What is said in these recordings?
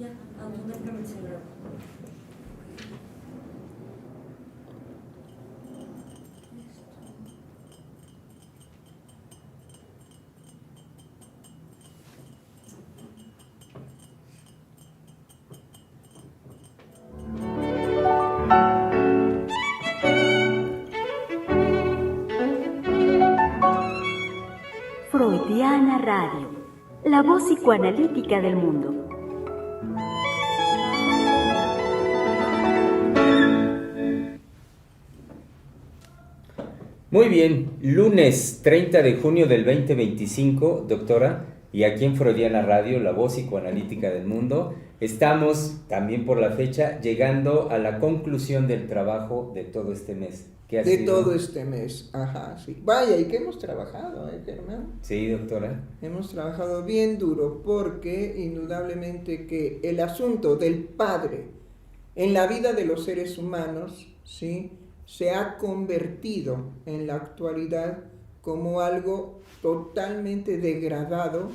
Ya, automáticamente se graba. Freudiana Radio, la voz psicoanalítica del mundo. Muy bien, lunes 30 de junio del 2025, doctora, y aquí en Freudiana Radio, la voz psicoanalítica del mundo, estamos también por la fecha llegando a la conclusión del trabajo de todo este mes. De todo este mes, ajá, sí. Vaya, y que hemos trabajado, Germán. Sí, doctora. Hemos trabajado bien duro porque indudablemente que el asunto del padre en la vida de los seres humanos, ¿sí?, se ha convertido en la actualidad como algo totalmente degradado,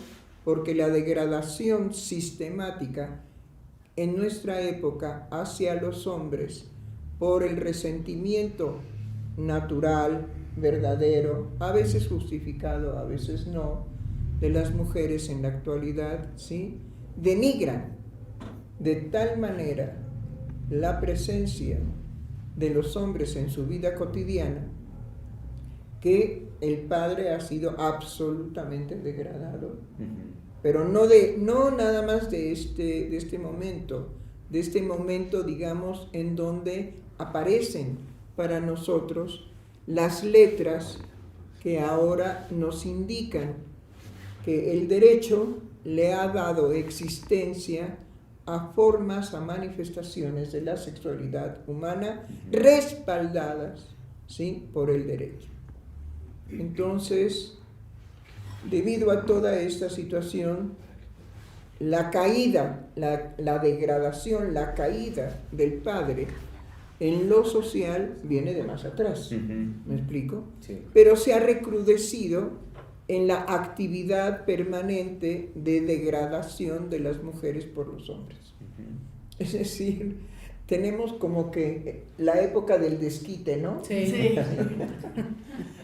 porque la degradación sistemática en nuestra época hacia los hombres por el resentimiento natural, verdadero, a veces justificado, a veces no, de las mujeres en la actualidad, ¿sí?, denigran de tal manera la presencia de los hombres en su vida cotidiana que el padre ha sido absolutamente degradado. Pero no nada más de este momento, digamos, en donde aparecen para nosotros las letras que ahora nos indican que el derecho le ha dado existencia a formas, a manifestaciones de la sexualidad humana respaldadas, ¿sí?, por el derecho. Entonces, debido a toda esta situación, la caída, la degradación, la caída del padre en lo social viene de más atrás. ¿Me explico? Sí. Pero se ha recrudecido en la actividad permanente de degradación de las mujeres por los hombres. Es decir, tenemos como que la época del desquite, ¿no? Sí.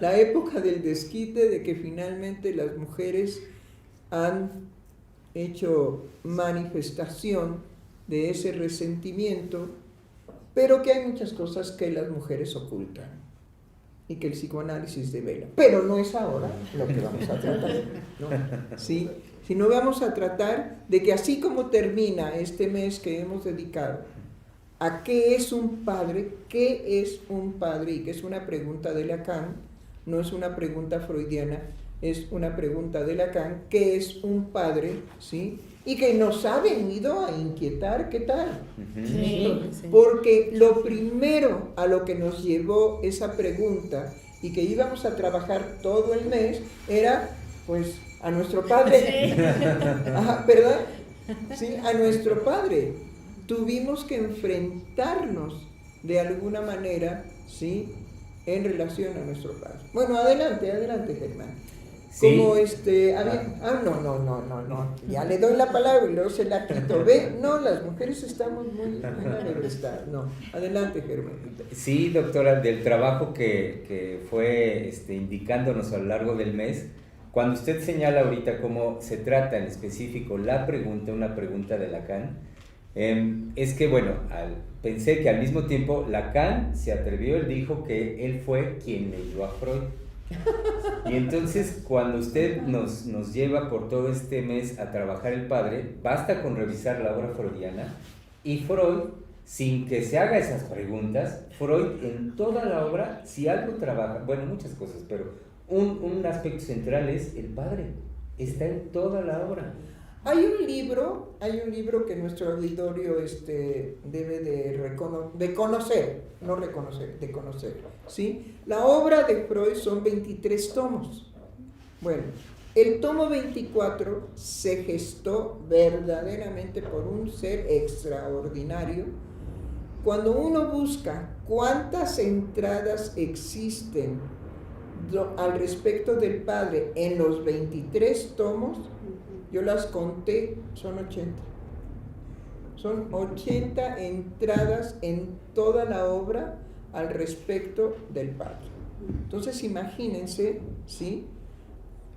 La época del desquite, de que finalmente las mujeres han hecho manifestación de ese resentimiento, pero que hay muchas cosas que las mujeres ocultan y que el psicoanálisis devela. Pero no es ahora lo que vamos a tratar, ¿no? ¿Sí? Sino vamos a tratar de que así como termina este mes que hemos dedicado a qué es un padre, y que es una pregunta de Lacan, no es una pregunta freudiana, es una pregunta de Lacan, ¿qué es un padre? ¿Sí? Y que nos ha venido a inquietar, ¿qué tal? Sí. Porque lo primero a lo que nos llevó esa pregunta y que íbamos a trabajar todo el mes era, pues, a nuestro padre. Ajá, ¿verdad? Sí, a nuestro padre. Tuvimos que enfrentarnos de alguna manera, ¿sí?, en relación a nuestro padre. Bueno, adelante, Germán. Sí. Como no, ya le doy la palabra y luego se la quito. ¿Ve? No, las mujeres estamos muy alegrestadas. No, adelante, Germán. Sí, doctora, del trabajo que fue indicándonos a lo largo del mes, cuando usted señala ahorita cómo se trata en específico la pregunta, una pregunta de Lacan, es que, bueno, pensé que al mismo tiempo Lacan se atrevió, él dijo que él fue quien leyó a Freud. Y entonces, cuando usted nos lleva por todo este mes a trabajar el padre, basta con revisar la obra freudiana y Freud, sin que se haga esas preguntas, Freud en toda la obra, si algo trabaja, bueno, muchas cosas, pero un aspecto central es el padre, está en toda la obra. Hay un libro que nuestro auditorio debe de conocer, no reconocer, de conocer, ¿sí? La obra de Freud son 23 tomos. Bueno, el tomo 24 se gestó verdaderamente por un ser extraordinario. Cuando uno busca cuántas entradas existen al respecto del padre en los 23 tomos, yo las conté, son 80. Son 80 entradas en toda la obra al respecto del Padre. Entonces imagínense, ¿sí?,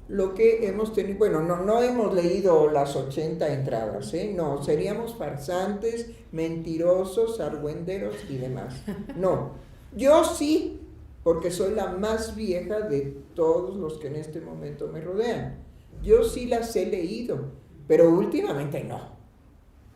lo que hemos tenido. Bueno, no hemos leído las 80 entradas, no, seríamos farsantes, mentirosos, argüenderos y demás. No, yo sí, porque soy la más vieja de todos los que en este momento me rodean. Yo sí las he leído, pero últimamente no.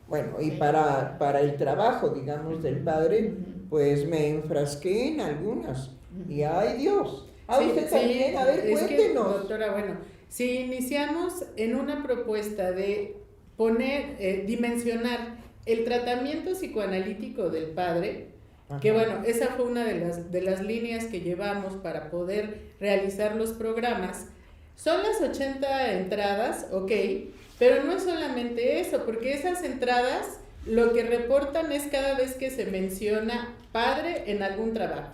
Bueno, y para el trabajo, digamos, del Padre, pues me enfrasqué en algunas. Y ¡ay, Dios! Usted también, a ver, cuéntenos. Doctora, bueno, si iniciamos en una propuesta de poner, dimensionar el tratamiento psicoanalítico del Padre, ajá, que bueno, esa fue una de las líneas que llevamos para poder realizar los programas. Son las 80 entradas, ok, pero no es solamente eso, porque esas entradas lo que reportan es cada vez que se menciona Padre en algún trabajo.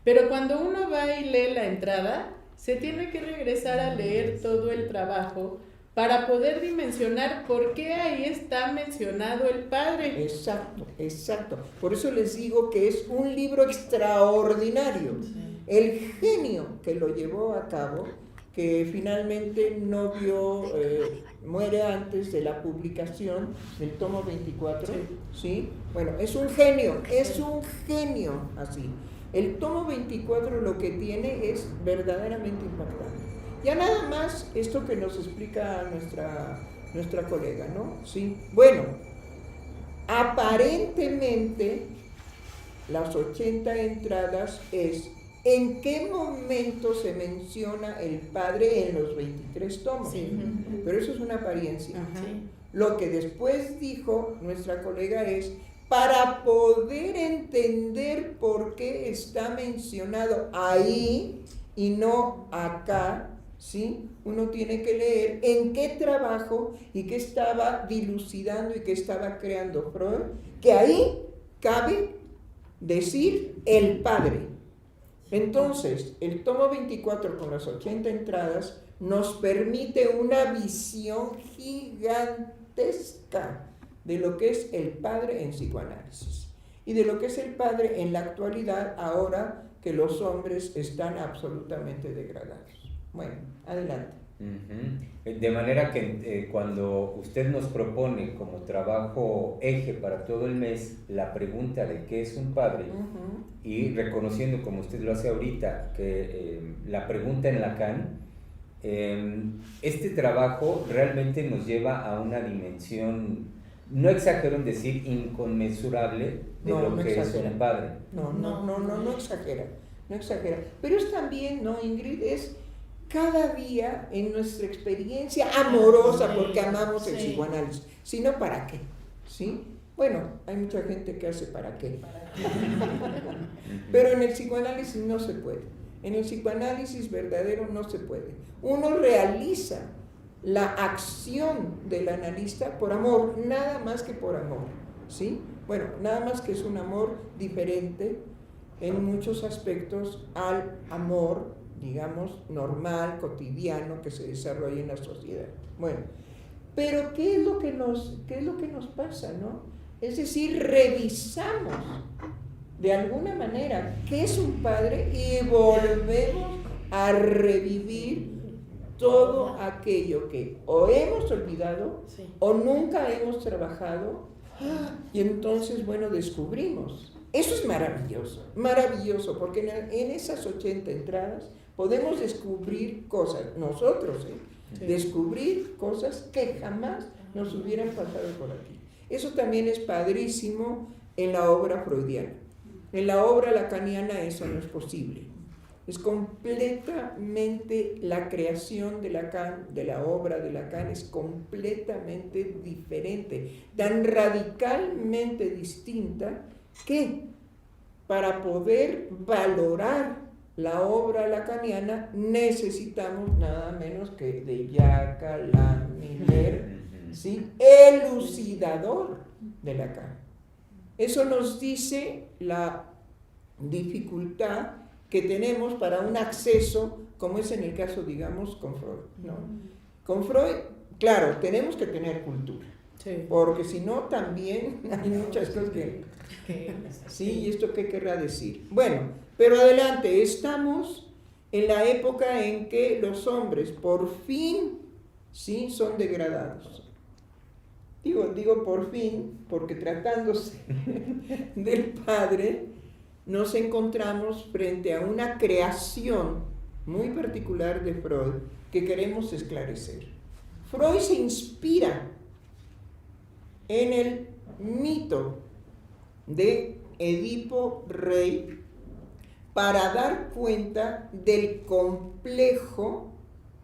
Pero cuando uno va y lee la entrada, se tiene que regresar a leer todo el trabajo para poder dimensionar por qué ahí está mencionado el Padre. Exacto, exacto. Por eso les digo que es un libro extraordinario. Sí. El genio que lo llevó a cabo, que finalmente no vio, muere antes de la publicación del tomo 24, ¿sí? Bueno, es un genio así. El tomo 24 lo que tiene es verdaderamente impactante. Ya nada más esto que nos explica nuestra colega, ¿no? Sí. Bueno, aparentemente las 80 entradas es en qué momento se menciona el Padre en los 23 tomos. Sí. Pero eso es una apariencia. Sí. Lo que después dijo nuestra colega es: para poder entender por qué está mencionado ahí y no acá, ¿sí?, uno tiene que leer en qué trabajo y qué estaba dilucidando y qué estaba creando Freud, que ahí cabe decir el Padre. Entonces, el tomo 24 con las 80 entradas nos permite una visión gigantesca de lo que es el Padre en psicoanálisis y de lo que es el Padre en la actualidad, ahora que los hombres están absolutamente degradados. Bueno, adelante. De manera que cuando usted nos propone como trabajo eje para todo el mes la pregunta de qué es un padre, y reconociendo, como usted lo hace ahorita, que la pregunta en Lacan, este trabajo realmente nos lleva a una dimensión, no exagero en decir inconmensurable, de lo que exagera. Es un padre. No exagera. Pero es también, ¿no, Ingrid? Es cada día en nuestra experiencia amorosa, porque amamos el psicoanálisis, sino para qué, ¿sí? Bueno, hay mucha gente que hace para qué. Pero en el psicoanálisis no se puede. En el psicoanálisis verdadero no se puede. Uno realiza la acción del analista por amor, nada más que por amor, ¿sí? Bueno, nada más que es un amor diferente en muchos aspectos al amor, digamos, normal, cotidiano, que se desarrolla en la sociedad. Bueno, pero ¿qué es lo que nos pasa, no? Es decir, revisamos de alguna manera qué es un padre y volvemos a revivir todo aquello que o hemos olvidado o nunca hemos trabajado, y entonces, bueno, descubrimos. Eso es maravilloso, porque en esas 80 entradas podemos descubrir cosas, nosotros, descubrir cosas que jamás nos hubieran pasado por aquí. Eso también es padrísimo en la obra freudiana. En la obra lacaniana eso no es posible. Es completamente la creación de Lacan, de la obra de Lacan, es completamente diferente, tan radicalmente distinta que para poder valorar la obra lacaniana necesitamos nada menos que de Jacques Alain Miller, ¿sí?, elucidador de Lacan. Eso nos dice la dificultad que tenemos para un acceso, como es en el caso, digamos, con Freud, ¿no? Con Freud, claro, tenemos que tener cultura, Sí. Porque si no, también hay muchas cosas que... Sí, ¿y esto qué querrá decir? Bueno, pero adelante, estamos en la época en que los hombres por fin, sí, son degradados. Digo por fin, porque tratándose del Padre, nos encontramos frente a una creación muy particular de Freud que queremos esclarecer. Freud se inspira en el mito de Edipo Rey para dar cuenta del complejo,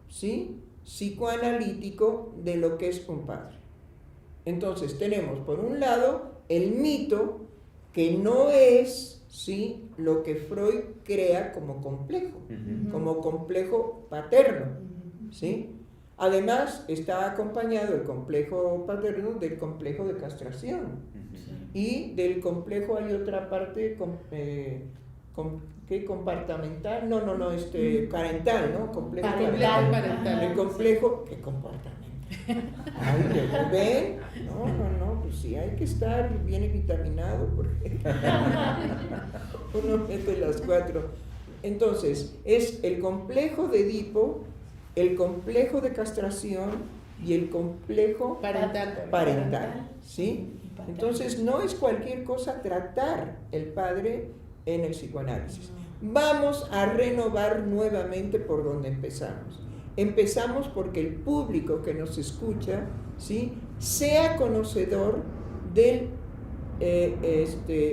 ¿sí?, psicoanalítico de lo que es un padre. Entonces tenemos por un lado el mito que no es, ¿sí?, lo que Freud crea como complejo, como complejo paterno, ¿sí? Además está acompañado el complejo paterno del complejo de castración y del complejo, hay otra parte ¿qué? Compartamental, parental, ¿no? Complejo parental. El complejo, ¿qué comportamiento? Ay, ¿ven? No, pues sí, hay que estar bien vitaminado porque uno mete las cuatro. Entonces, es el complejo de Edipo, el complejo de castración y el complejo parental, ¿sí? Entonces, no es cualquier cosa tratar el padre en el psicoanálisis. Vamos a renovar nuevamente por donde empezamos. Empezamos porque el público que nos escucha, ¿sí?, sea conocedor del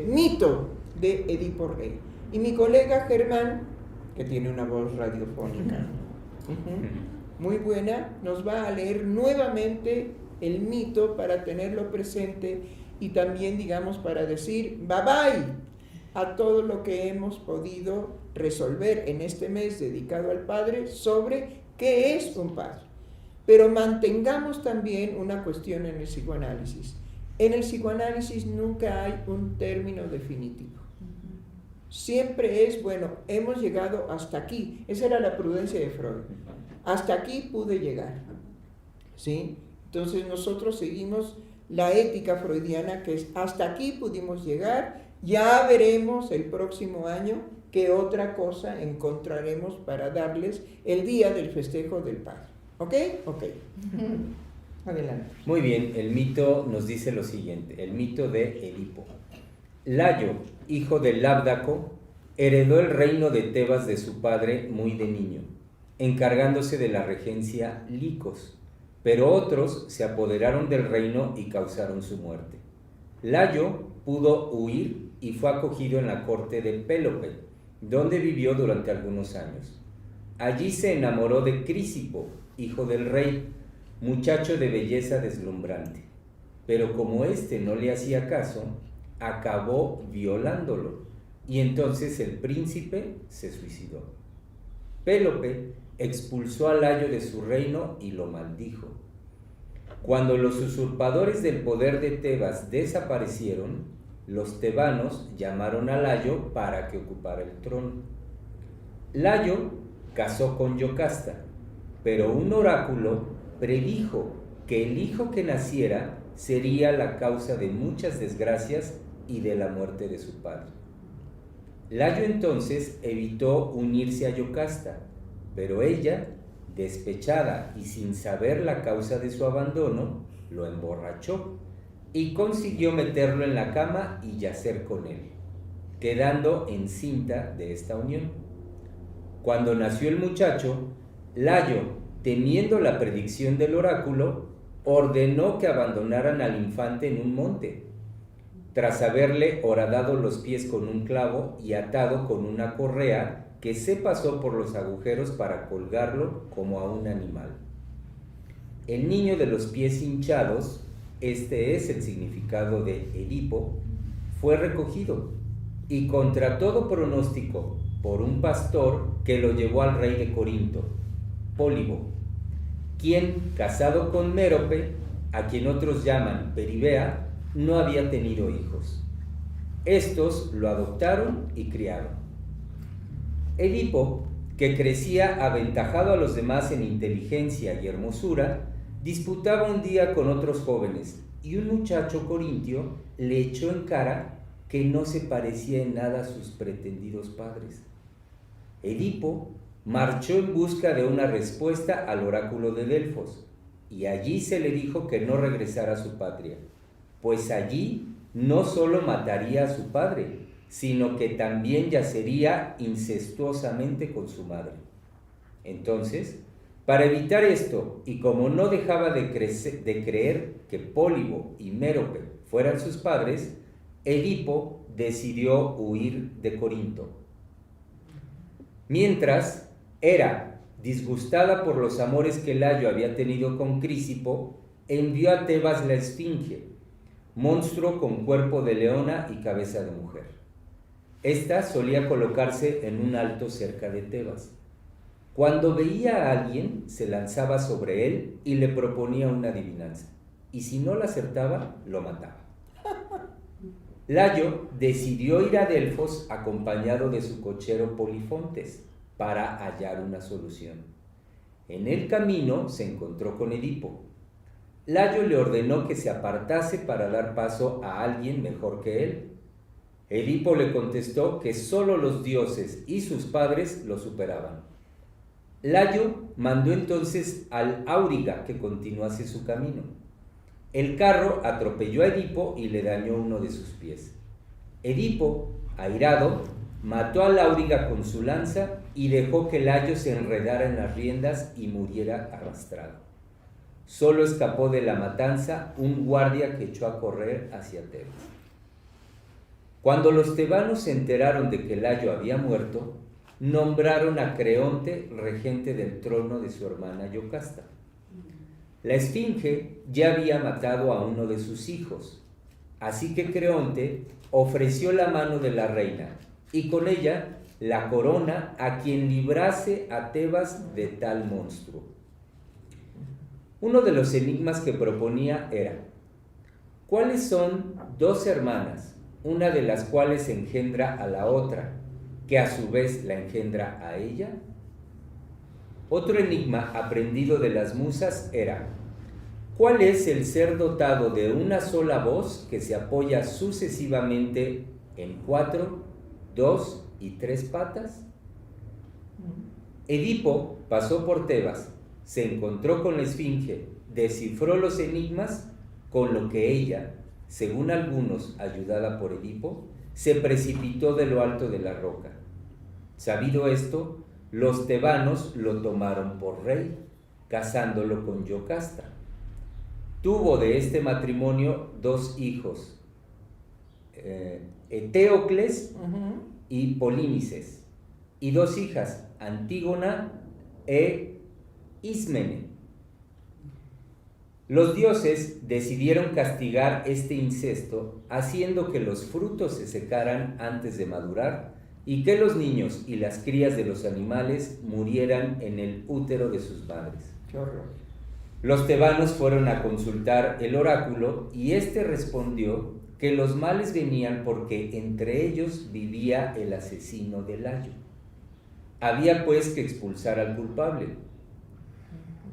mito de Edipo Rey. Y mi colega Germán, que tiene una voz radiofónica muy buena, nos va a leer nuevamente el mito para tenerlo presente y también, digamos, para decir bye bye a todo lo que hemos podido resolver en este mes dedicado al padre sobre qué es un padre. Pero mantengamos también una cuestión en el psicoanálisis. En el psicoanálisis nunca hay un término definitivo. Siempre es, bueno, hemos llegado hasta aquí. Esa era la prudencia de Freud. Hasta aquí pude llegar, ¿sí? Entonces nosotros seguimos la ética freudiana, que es hasta aquí pudimos llegar, ya veremos el próximo año qué otra cosa encontraremos para darles el día del festejo del padre. ¿Ok? Ok. Adelante. Muy bien, el mito nos dice lo siguiente, el mito de Edipo. Layo, hijo de Labdaco, heredó el reino de Tebas de su padre muy de niño, encargándose de la regencia Licos, pero otros se apoderaron del reino y causaron su muerte. Layo pudo huir y fue acogido en la corte de Pélope, donde vivió durante algunos años. Allí se enamoró de Crisipo, hijo del rey, muchacho de belleza deslumbrante, pero como éste no le hacía caso, acabó violándolo, y entonces el príncipe se suicidó. Pélope expulsó a Layo de su reino y lo maldijo. Cuando los usurpadores del poder de Tebas desaparecieron, los tebanos llamaron a Layo para que ocupara el trono. Layo casó con Yocasta, pero un oráculo predijo que el hijo que naciera sería la causa de muchas desgracias y de la muerte de su padre. Layo entonces evitó unirse a Yocasta, pero ella, despechada y sin saber la causa de su abandono, lo emborrachó y consiguió meterlo en la cama y yacer con él, quedando encinta de esta unión. Cuando nació el muchacho, Layo, temiendo la predicción del oráculo, ordenó que abandonaran al infante en un monte, tras haberle horadado los pies con un clavo y atado con una correa que se pasó por los agujeros para colgarlo como a un animal. El niño de los pies hinchados, este es el significado de Edipo, fue recogido y contra todo pronóstico por un pastor que lo llevó al rey de Corinto, Pólibo, quien, casado con Mérope, a quien otros llaman Peribea, no había tenido hijos. Estos lo adoptaron y criaron. Edipo, que crecía aventajado a los demás en inteligencia y hermosura, disputaba un día con otros jóvenes y un muchacho corintio le echó en cara que no se parecía en nada a sus pretendidos padres. Edipo marchó en busca de una respuesta al oráculo de Delfos, y allí se le dijo que no regresara a su patria, pues allí no solo mataría a su padre, sino que también yacería incestuosamente con su madre. Entonces, para evitar esto, y como no dejaba de creer que Pólibo y Mérope fueran sus padres, Edipo decidió huir de Corinto. Mientras, Hera, disgustada por los amores que Layo había tenido con Crisipo, envió a Tebas la Esfinge, monstruo con cuerpo de leona y cabeza de mujer. Esta solía colocarse en un alto cerca de Tebas. Cuando veía a alguien, se lanzaba sobre él y le proponía una adivinanza, y si no la acertaba, lo mataba. Layo decidió ir a Delfos acompañado de su cochero Polifontes para hallar una solución. En el camino se encontró con Edipo. Layo le ordenó que se apartase para dar paso a alguien mejor que él. Edipo le contestó que solo los dioses y sus padres lo superaban. Layo mandó entonces al auriga que continuase su camino. El carro atropelló a Edipo y le dañó uno de sus pies. Edipo, airado, mató al auriga con su lanza y dejó que Layo se enredara en las riendas y muriera arrastrado. Solo escapó de la matanza un guardia que echó a correr hacia Tebas. Cuando los tebanos se enteraron de que Layo había muerto, nombraron a Creonte regente del trono de su hermana Yocasta. La Esfinge ya había matado a uno de sus hijos, así que Creonte ofreció la mano de la reina y con ella la corona a quien librase a Tebas de tal monstruo. Uno de los enigmas que proponía era: ¿cuáles son dos hermanas, una de las cuales engendra a la otra, que a su vez la engendra a ella? Otro enigma aprendido de las musas era: ¿cuál es el ser dotado de una sola voz que se apoya sucesivamente en 4, 2 y 3 patas? Edipo pasó por Tebas, se encontró con la Esfinge, descifró los enigmas, con lo que ella, según algunos ayudada por Edipo, se precipitó de lo alto de la roca. Sabido esto, los tebanos lo tomaron por rey, casándolo con Yocasta. Tuvo de este matrimonio 2 hijos, Eteocles y Polínices, y 2 hijas, Antígona e Ismene. Los dioses decidieron castigar este incesto haciendo que los frutos se secaran antes de madurar y que los niños y las crías de los animales murieran en el útero de sus madres. Qué horror. Los tebanos fueron a consultar el oráculo y éste respondió que los males venían porque entre ellos vivía el asesino de Layo. Había pues que expulsar al culpable.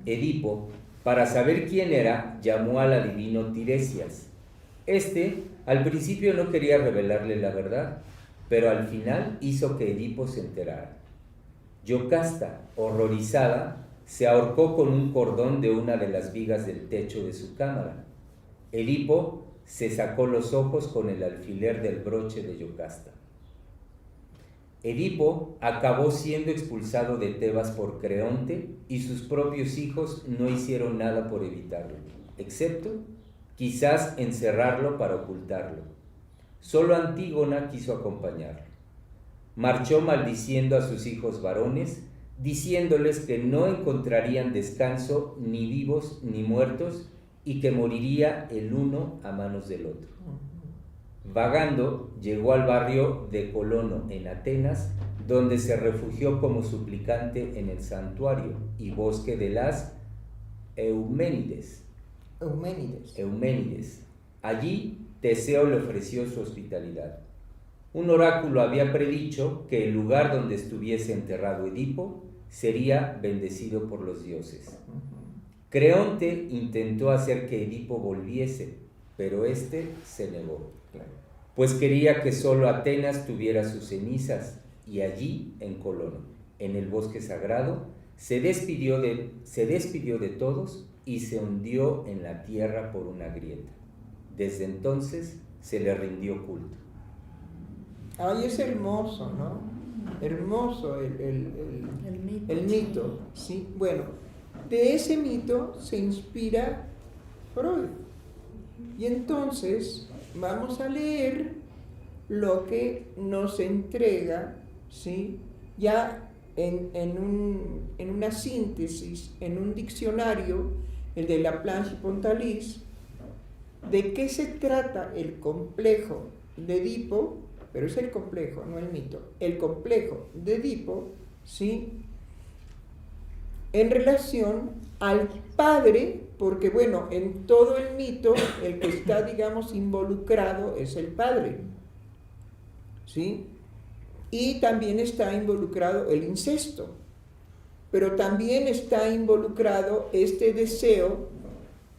Edipo, para saber quién era, llamó al adivino Tiresias. Este al principio no quería revelarle la verdad, pero al final hizo que Edipo se enterara. Yocasta, horrorizada, se ahorcó con un cordón de una de las vigas del techo de su cámara. Edipo se sacó los ojos con el alfiler del broche de Yocasta. Edipo acabó siendo expulsado de Tebas por Creonte y sus propios hijos no hicieron nada por evitarlo, excepto quizás encerrarlo para ocultarlo. Solo Antígona quiso acompañarlo. Marchó maldiciendo a sus hijos varones, diciéndoles que no encontrarían descanso ni vivos ni muertos y que moriría el uno a manos del otro. Vagando, llegó al barrio de Colono en Atenas, donde se refugió como suplicante en el santuario y bosque de las Euménides. Allí Teseo le ofreció su hospitalidad. Un oráculo había predicho que el lugar donde estuviese enterrado Edipo sería bendecido por los dioses. Creonte intentó hacer que Edipo volviese, pero éste se negó, pues quería que solo Atenas tuviera sus cenizas, y allí, en Colono, en el bosque sagrado, se despidió de todos y se hundió en la tierra por una grieta. Desde entonces se le rindió culto. Ay, es hermoso, ¿no? Hermoso el mito, ¿sí? Bueno, de ese mito se inspira Freud. Y entonces vamos a leer lo que nos entrega, ¿sí? Ya en una síntesis, en un diccionario, el de Laplanche y Pontalis, de qué se trata el complejo de Edipo, pero es el complejo, no el mito, el complejo de Edipo, ¿sí? En relación al padre, porque bueno, en todo el mito, el que está, digamos, involucrado es el padre, ¿sí? Y también está involucrado el incesto, pero también está involucrado este deseo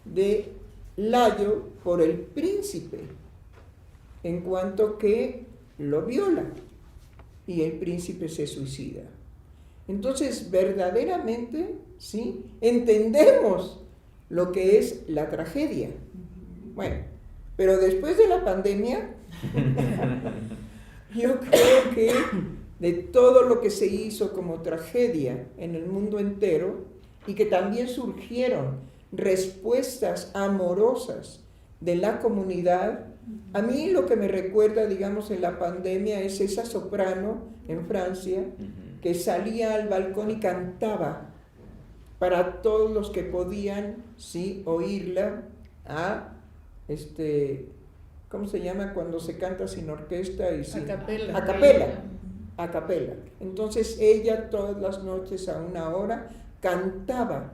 de Layo por el príncipe, en cuanto que lo viola y el príncipe se suicida. Entonces, verdaderamente, ¿sí?, entendemos lo que es la tragedia. Bueno, pero después de la pandemia, yo creo que de todo lo que se hizo como tragedia en el mundo entero, y que también surgieron respuestas amorosas de la comunidad, a mí lo que me recuerda, digamos, en la pandemia es esa soprano en Francia que salía al balcón y cantaba para todos los que podían, sí, oírla ¿cómo se llama cuando se canta sin orquesta y sin... A capela. Entonces ella todas las noches a una hora cantaba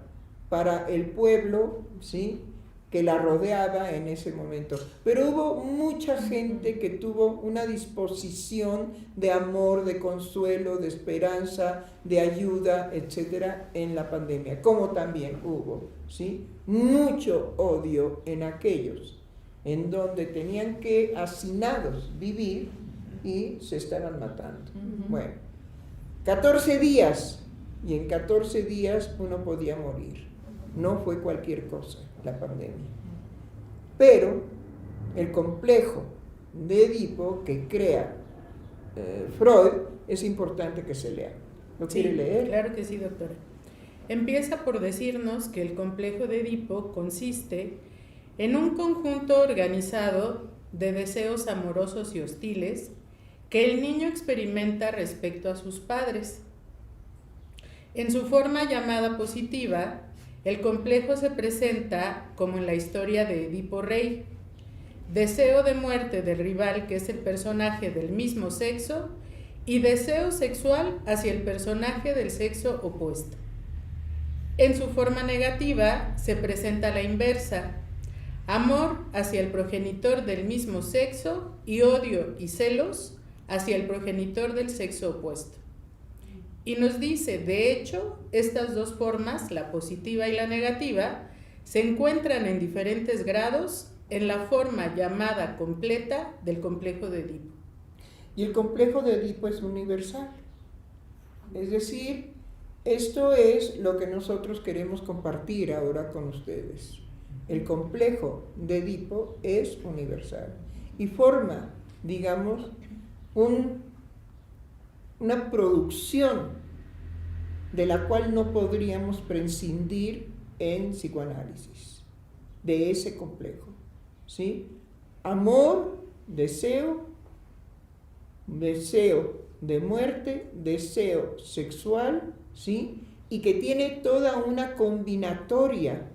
para el pueblo, ¿sí?, que la rodeaba en ese momento. Pero hubo mucha gente que tuvo una disposición de amor, de consuelo, de esperanza, de ayuda, etcétera, en la pandemia, como también hubo, ¿sí?, mucho odio en aquellos en donde tenían que, hacinados, vivir y se estaban matando. Bueno, 14 días, y en 14 días uno podía morir. No fue cualquier cosa la pandemia. Pero el complejo de Edipo que crea Freud es importante que se lea. ¿Lo quiere leer? Claro que sí, doctora. Empieza por decirnos que el complejo de Edipo consiste en un conjunto organizado de deseos amorosos y hostiles que el niño experimenta respecto a sus padres. En su forma llamada positiva, el complejo se presenta como en la historia de Edipo Rey: deseo de muerte del rival, que es el personaje del mismo sexo, y deseo sexual hacia el personaje del sexo opuesto. En su forma negativa se presenta la inversa: amor hacia el progenitor del mismo sexo y odio y celos hacia el progenitor del sexo opuesto. Y nos dice, de hecho, estas dos formas, la positiva y la negativa, se encuentran en diferentes grados en la forma llamada completa del complejo de Edipo. Y el complejo de Edipo es universal. Es decir, esto es lo que nosotros queremos compartir ahora con ustedes. El complejo de Edipo es universal y forma, digamos, una producción de la cual no podríamos prescindir en psicoanálisis, de ese complejo, ¿sí? Amor, deseo de muerte, deseo sexual, ¿sí?, y que tiene toda una combinatoria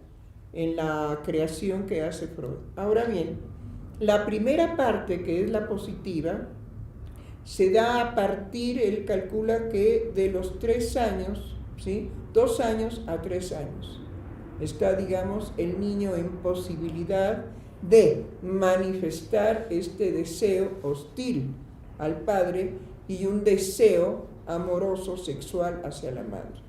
en la creación que hace Freud. Ahora bien, la primera parte, que es la positiva, se da a partir, él calcula que de los 3 años, ¿sí?, 2 años a 3 años, está, digamos, el niño en posibilidad de manifestar este deseo hostil al padre y un deseo amoroso, sexual hacia la madre.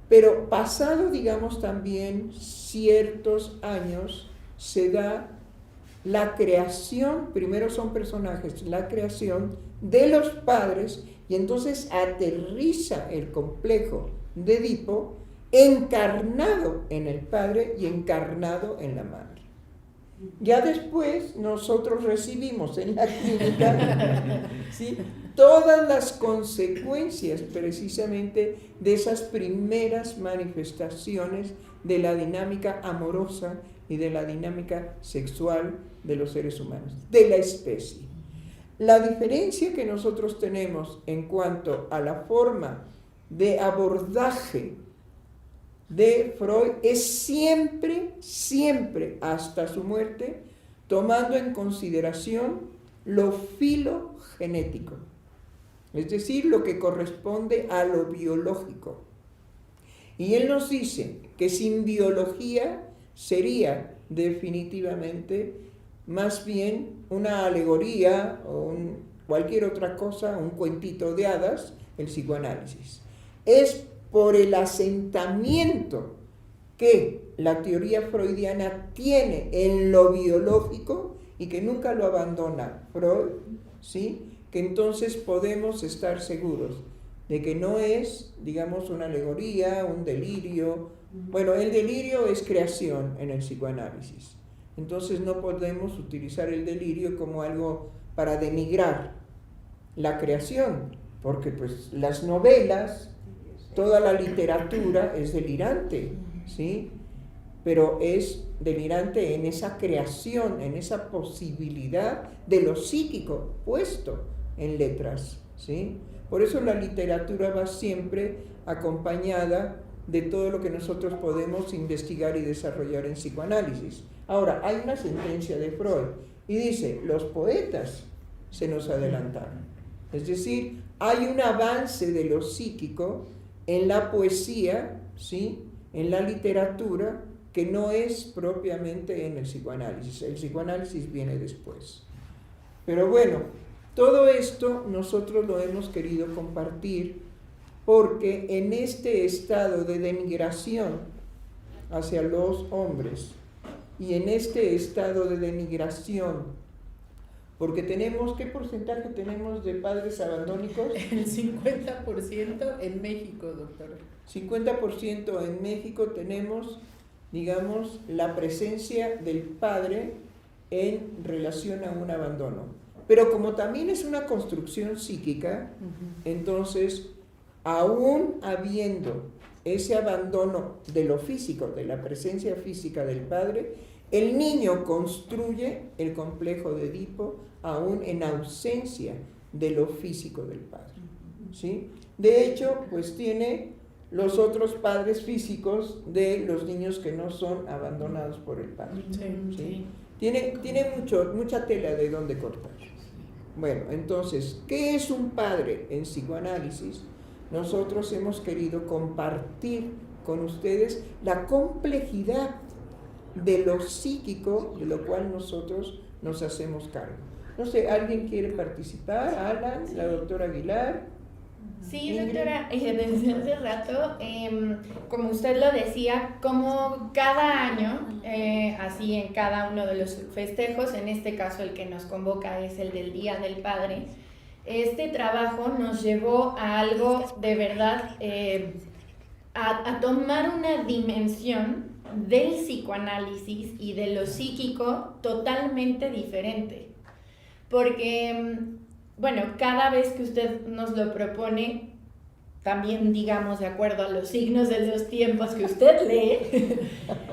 Pero pasado, digamos, también ciertos años, se da la creación, primero son personajes, la creación de los padres, y entonces aterriza el complejo de Edipo encarnado en el padre y encarnado en la madre. Ya después nosotros recibimos en la clínica, ¿sí?, todas las consecuencias precisamente de esas primeras manifestaciones de la dinámica amorosa y de la dinámica sexual de los seres humanos, de la especie. La diferencia que nosotros tenemos en cuanto a la forma de abordaje de Freud es siempre, siempre, hasta su muerte, tomando en consideración lo filogenético, es decir, lo que corresponde a lo biológico. Y él nos dice que sin biología sería definitivamente más bien una alegoría o cualquier otra cosa, un cuentito de hadas, el psicoanálisis. Es por el asentamiento que la teoría freudiana tiene en lo biológico y que nunca lo abandona Freud, ¿sí?, que entonces podemos estar seguros de que no es, digamos, una alegoría, un delirio. Bueno, el delirio es creación en el psicoanálisis. Entonces no podemos utilizar el delirio como algo para denigrar la creación, porque pues las novelas, toda la literatura es delirante, ¿sí? Pero es delirante en esa creación, en esa posibilidad de lo psíquico puesto en letras, ¿sí? Por eso la literatura va siempre acompañada de todo lo que nosotros podemos investigar y desarrollar en psicoanálisis. Ahora, hay una sentencia de Freud y dice, los poetas se nos adelantaron. Es decir, hay un avance de lo psíquico en la poesía, ¿sí?, en la literatura, que no es propiamente en el psicoanálisis. El psicoanálisis viene después. Pero bueno, todo esto nosotros lo hemos querido compartir porque en este estado de denigración hacia los hombres y en este estado de denigración, porque tenemos, ¿qué porcentaje tenemos de padres abandónicos? El 50% en México, doctor. 50% en México tenemos, digamos, la presencia del padre en relación a un abandono. Pero como también es una construcción psíquica, entonces, aún habiendo ese abandono de lo físico, de la presencia física del padre, el niño construye el complejo de Edipo aún en ausencia de lo físico del padre, ¿sí? De hecho, pues tiene los otros padres físicos de los niños que no son abandonados por el padre, ¿sí? Tiene mucha tela de dónde cortar. Bueno, entonces, ¿qué es un padre en psicoanálisis? Nosotros hemos querido compartir con ustedes la complejidad de lo psíquico, de lo cual nosotros nos hacemos cargo. No sé, ¿alguien quiere participar? Alan, la doctora Aguilar. Sí, doctora, desde hace rato, como usted lo decía, como cada año, así en cada uno de los festejos, en este caso el que nos convoca es el del Día del Padre, este trabajo nos llevó a algo de verdad, a tomar una dimensión del psicoanálisis y de lo psíquico totalmente diferente. Porque, bueno, cada vez que usted nos lo propone, también digamos de acuerdo a los signos de los tiempos que usted lee,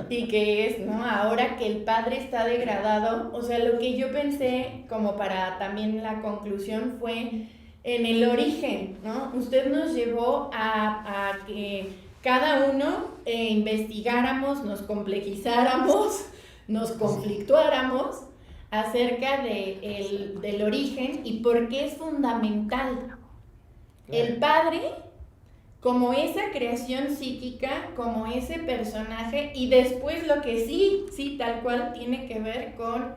y que es, ¿no?, ahora que el padre está degradado, o sea, lo que yo pensé como para también la conclusión fue en el origen, ¿no? Usted nos llevó a que cada uno investigáramos, nos complejizáramos, nos conflictuáramos acerca del origen y por qué es fundamental. El padre como esa creación psíquica, como ese personaje, y después lo que sí, tal cual tiene que ver con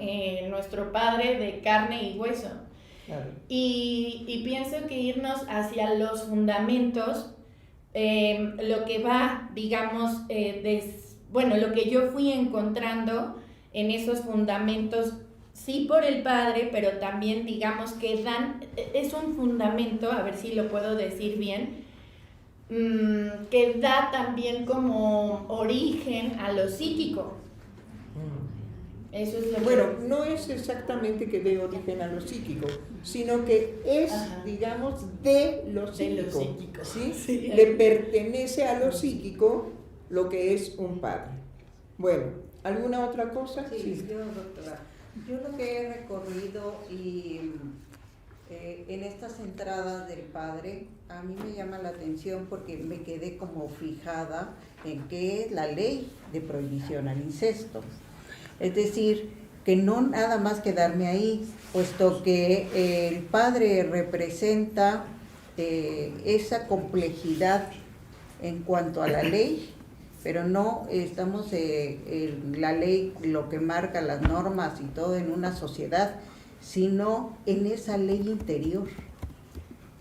nuestro padre de carne y hueso. Claro. Y pienso que irnos hacia los fundamentos, lo que va, digamos, lo que yo fui encontrando en esos fundamentos sí por el padre, pero también digamos que es un fundamento, a ver si lo puedo decir bien, que da también como origen a lo psíquico. Eso es lo Bueno, no es exactamente que dé origen a lo psíquico, sino que es, Ajá. digamos, de lo De psíquico. lo psíquico. ¿Sí? Sí. Le pertenece a lo psíquico lo que es un padre. Bueno, ¿alguna otra cosa? Sí, yo, doctora, yo lo que he recorrido y en estas entradas del padre, a mí me llama la atención porque me quedé como fijada en qué es la ley de prohibición al incesto. Es decir, que no nada más quedarme ahí, puesto que el padre representa esa complejidad en cuanto a la ley, pero no estamos en la ley, lo que marca las normas y todo en una sociedad, sino en esa ley interior.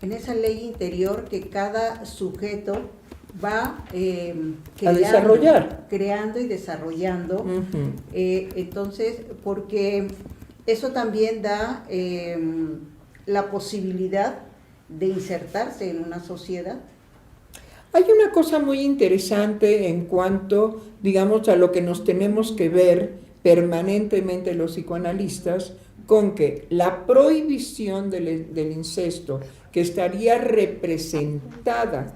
En esa ley interior que cada sujeto va creando y desarrollando. Uh-huh. Entonces, porque eso también da la posibilidad de insertarse en una sociedad. Hay una cosa muy interesante en cuanto, digamos, a lo que nos tenemos que ver permanentemente los psicoanalistas, con que la prohibición del incesto, que estaría representada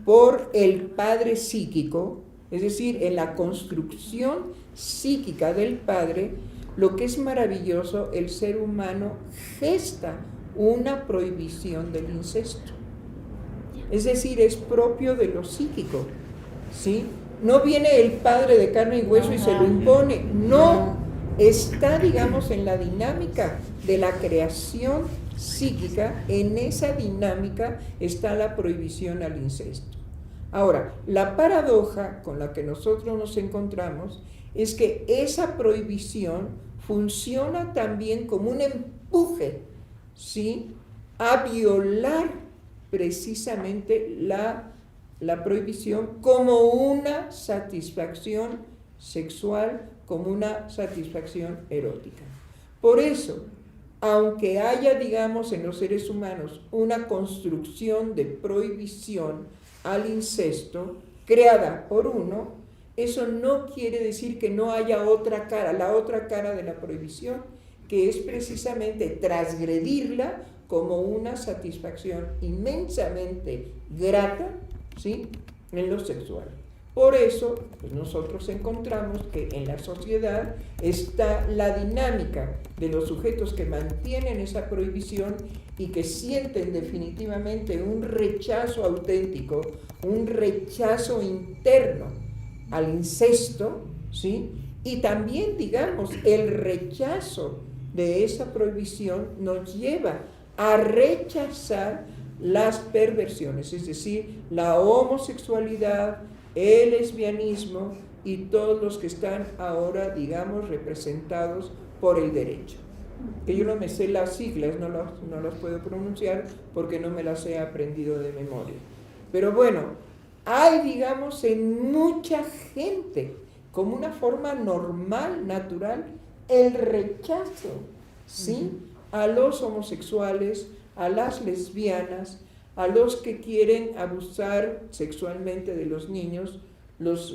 por el padre psíquico, es decir, en la construcción psíquica del padre, lo que es maravilloso, el ser humano gesta una prohibición del incesto. Es decir, es propio de lo psíquico, ¿sí? No viene el padre de carne y hueso y se lo impone, no, está, digamos, en la dinámica de la creación psíquica, en esa dinámica está la prohibición al incesto. Ahora, la paradoja con la que nosotros nos encontramos es que esa prohibición funciona también como un empuje, ¿sí?, a violar precisamente la prohibición como una satisfacción sexual, como una satisfacción erótica. Por eso, aunque haya, digamos, en los seres humanos una construcción de prohibición al incesto creada por uno, eso no quiere decir que no haya otra cara, la otra cara de la prohibición, que es precisamente transgredirla como una satisfacción inmensamente grata, ¿sí?, en lo sexual. Por eso, pues nosotros encontramos que en la sociedad está la dinámica de los sujetos que mantienen esa prohibición y que sienten definitivamente un rechazo auténtico, un rechazo interno al incesto, ¿sí? Y también, digamos, el rechazo de esa prohibición nos lleva a rechazar las perversiones, es decir, la homosexualidad, el lesbianismo y todos los que están ahora, digamos, representados por el derecho. Que yo no me sé las siglas, no las puedo pronunciar porque no me las he aprendido de memoria. Pero bueno, hay, digamos, en mucha gente, como una forma normal, natural, el rechazo, ¿sí?, a los homosexuales, a las lesbianas, a los que quieren abusar sexualmente de los niños, los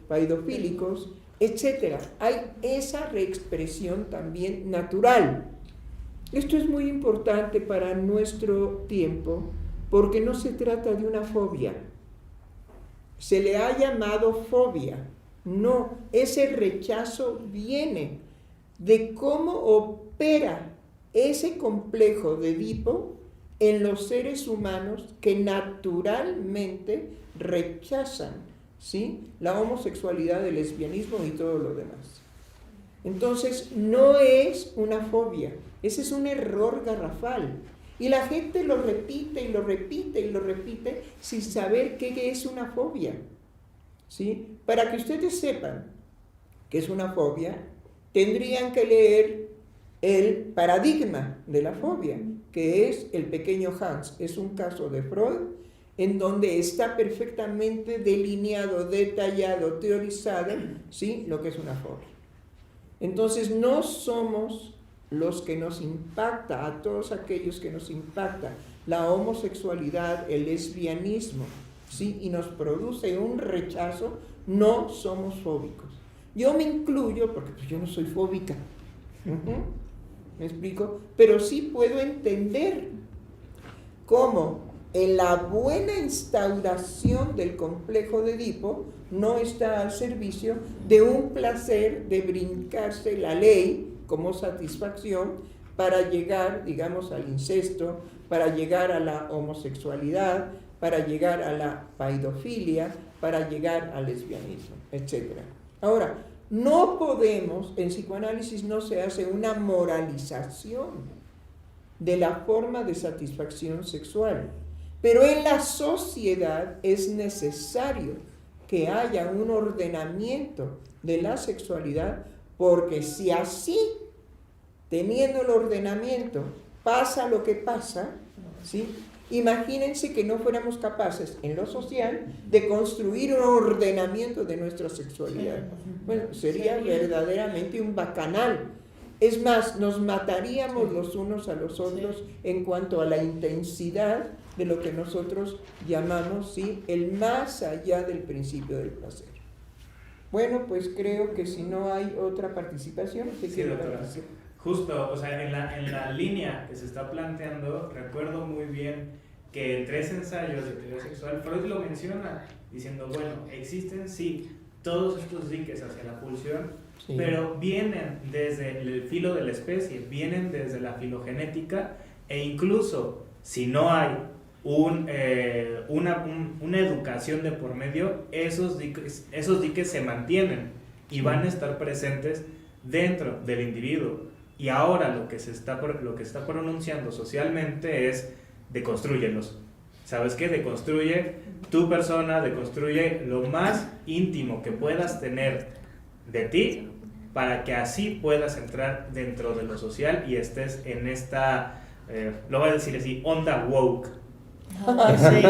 paidofílicos, etc. Hay esa reexpresión también natural. Esto es muy importante para nuestro tiempo porque no se trata de una fobia. Se le ha llamado fobia. No, ese rechazo viene de cómo opera ese complejo de Edipo en los seres humanos que naturalmente rechazan, ¿sí?, la homosexualidad, el lesbianismo y todo lo demás. Entonces, no es una fobia, ese es un error garrafal. Y la gente lo repite y lo repite y lo repite sin saber qué es una fobia, ¿sí? Para que ustedes sepan qué es una fobia, tendrían que leer el paradigma de la fobia, que es El pequeño Hans. Es un caso de Freud en donde está perfectamente delineado, detallado, teorizado, ¿sí?, lo que es una fobia. Entonces no somos los que nos impacta, a todos aquellos que nos impacta la homosexualidad, el lesbianismo, ¿sí? Y nos produce un rechazo, no somos fóbicos. Yo me incluyo porque pues, yo no soy fóbica. ¿Me explico? Pero sí puedo entender cómo en la buena instauración del complejo de Edipo no está al servicio de un placer de brincarse la ley como satisfacción para llegar, digamos, al incesto, para llegar a la homosexualidad, para llegar a la paidofilia, para llegar al lesbianismo, etc. Ahora, no podemos, en psicoanálisis no se hace una moralización de la forma de satisfacción sexual, pero en la sociedad es necesario que haya un ordenamiento de la sexualidad, porque si así, teniendo el ordenamiento, pasa lo que pasa, ¿sí? Imagínense que no fuéramos capaces en lo social de construir un ordenamiento de nuestra sexualidad. Bueno, sería verdaderamente un bacanal. Es más, nos mataríamos los unos a los otros en cuanto a la intensidad de lo que nosotros llamamos, ¿sí?, el más allá del principio del placer. Bueno, pues creo que si no hay otra participación, sí, doctora. Justo, o sea, en la línea que se está planteando, recuerdo muy bien que en 3 ensayos de teoría sexual, Freud lo menciona, diciendo, bueno, existen sí todos estos diques hacia la pulsión, sí, pero vienen desde el filo de la especie, vienen desde la filogenética, e incluso si no hay una educación de por medio, esos diques se mantienen y van a estar presentes dentro del individuo. Y ahora lo que está pronunciando socialmente es deconstrúyelos. ¿Sabes qué? Deconstruye tu persona, deconstruye lo más íntimo que puedas tener de ti, para que así puedas entrar dentro de lo social y estés en esta, lo voy a decir así, onda woke. Sí,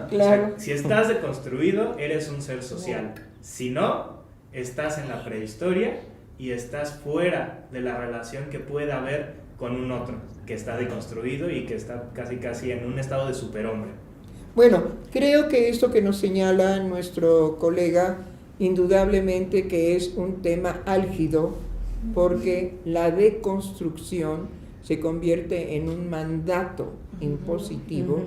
claro. O sea, si estás deconstruido, eres un ser social. Si no, estás en la prehistoria y estás fuera de la relación que puede haber con un otro que está deconstruido y que está casi en un estado de superhombre. Bueno, creo que esto que nos señala nuestro colega, indudablemente que es un tema álgido, porque la deconstrucción se convierte en un mandato impositivo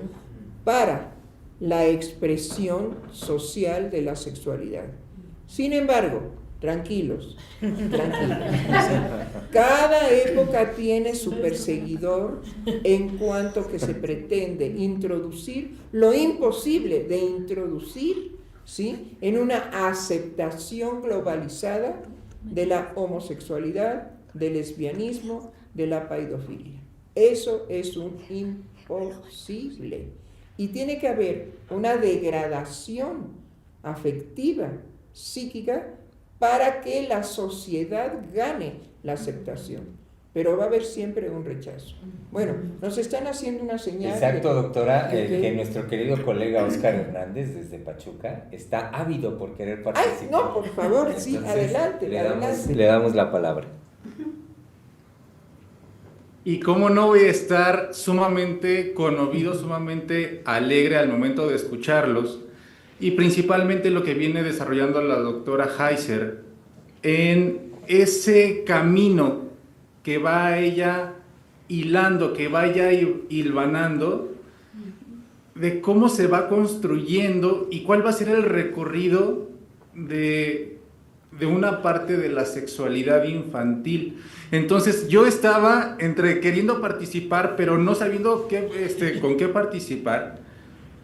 para la expresión social de la sexualidad. Sin embargo, tranquilos. Cada época tiene su perseguidor en cuanto que se pretende introducir lo imposible de introducir, ¿sí?, en una aceptación globalizada de la homosexualidad, del lesbianismo, de la paidofilia. Eso es un imposible. Y tiene que haber una degradación afectiva, psíquica, para que la sociedad gane la aceptación. Pero va a haber siempre un rechazo. Bueno, nos están haciendo una señal. Exacto, doctora, que nuestro querido colega Oscar Hernández desde Pachuca está ávido por querer participar. Ay, no, por favor, sí, entonces, adelante, le damos la palabra. Y cómo no voy a estar sumamente conmovido, sumamente alegre al momento de escucharlos, y principalmente lo que viene desarrollando la doctora Heiser en ese camino que va ella hilando, que vaya hilvanando, de cómo se va construyendo y cuál va a ser el recorrido de una parte de la sexualidad infantil. Entonces yo estaba entre queriendo participar, pero no sabiendo con qué participar,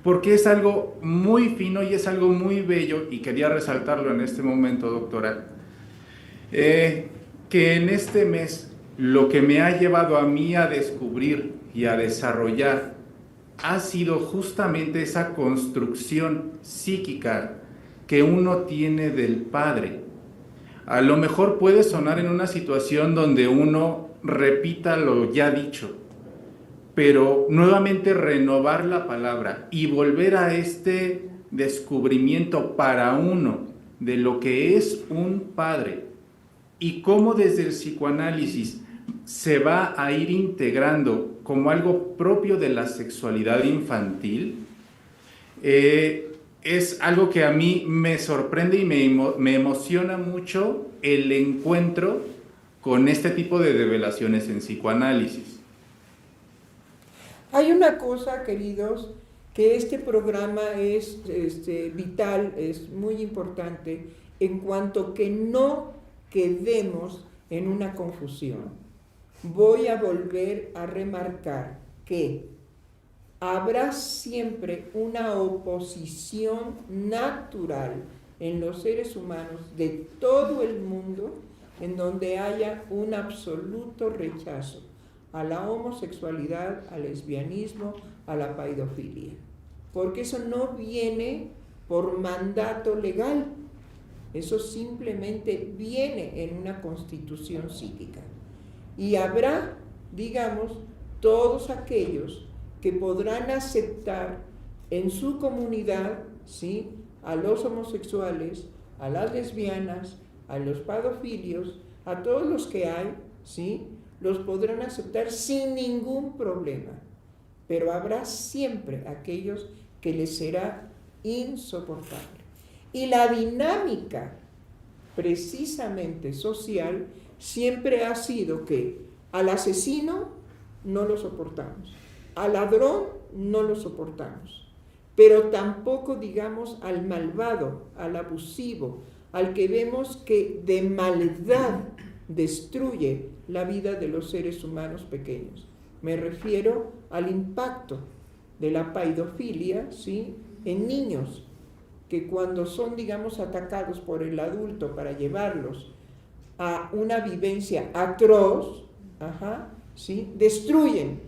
porque es algo muy fino y es algo muy bello, y quería resaltarlo en este momento, doctora, que en este mes lo que me ha llevado a mí a descubrir y a desarrollar ha sido justamente esa construcción psíquica que uno tiene del Padre. A lo mejor puede sonar en una situación donde uno repita lo ya dicho, pero nuevamente renovar la palabra y volver a este descubrimiento para uno de lo que es un padre, y cómo desde el psicoanálisis se va a ir integrando como algo propio de la sexualidad infantil, es algo que a mí me sorprende y me emociona mucho el encuentro con este tipo de revelaciones en psicoanálisis. Hay una cosa, queridos, que este programa es vital, es muy importante, en cuanto que no quedemos en una confusión. Voy a volver a remarcar que habrá siempre una oposición natural en los seres humanos de todo el mundo, en donde haya un absoluto rechazo a la homosexualidad, al lesbianismo, a la paidofilia, porque eso no viene por mandato legal, eso simplemente viene en una constitución psíquica. Y habrá, digamos, todos aquellos que podrán aceptar en su comunidad, ¿sí?, a los homosexuales, a las lesbianas, a los pedofilios, a todos los que hay, ¿sí?, los podrán aceptar sin ningún problema. Pero habrá siempre aquellos que les será insoportable. Y la dinámica, precisamente social, siempre ha sido que al asesino no lo soportamos, al ladrón no lo soportamos, pero tampoco, digamos, al malvado, al abusivo, al que vemos que de maldad destruye la vida de los seres humanos pequeños. Me refiero al impacto de la paidofilia, ¿sí?, en niños, que cuando son, digamos, atacados por el adulto para llevarlos a una vivencia atroz, ¿sí?, destruyen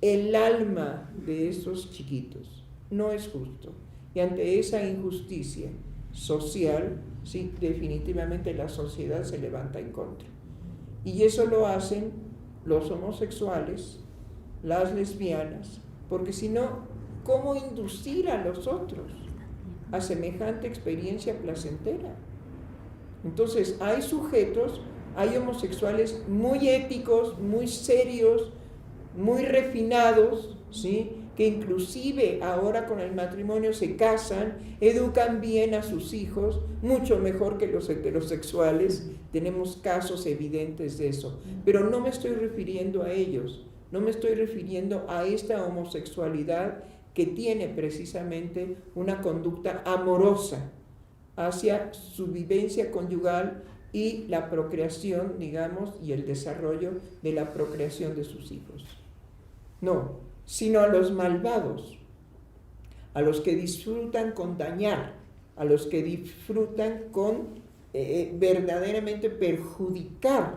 el alma de esos chiquitos. No es justo. Y ante esa injusticia social, sí, definitivamente la sociedad se levanta en contra. Y eso lo hacen los homosexuales, las lesbianas, porque si no, ¿cómo inducir a los otros a semejante experiencia placentera? Entonces, hay sujetos, hay homosexuales muy éticos, muy serios, muy refinados, ¿sí?, que inclusive ahora con el matrimonio se casan, educan bien a sus hijos, mucho mejor que los heterosexuales. Tenemos casos evidentes de eso, pero no me estoy refiriendo a ellos, no me estoy refiriendo a esta homosexualidad que tiene precisamente una conducta amorosa hacia su vivencia conyugal y la procreación, digamos, y el desarrollo de la procreación de sus hijos. No, sino a los malvados, a los que disfrutan con dañar, a los que disfrutan con verdaderamente perjudicar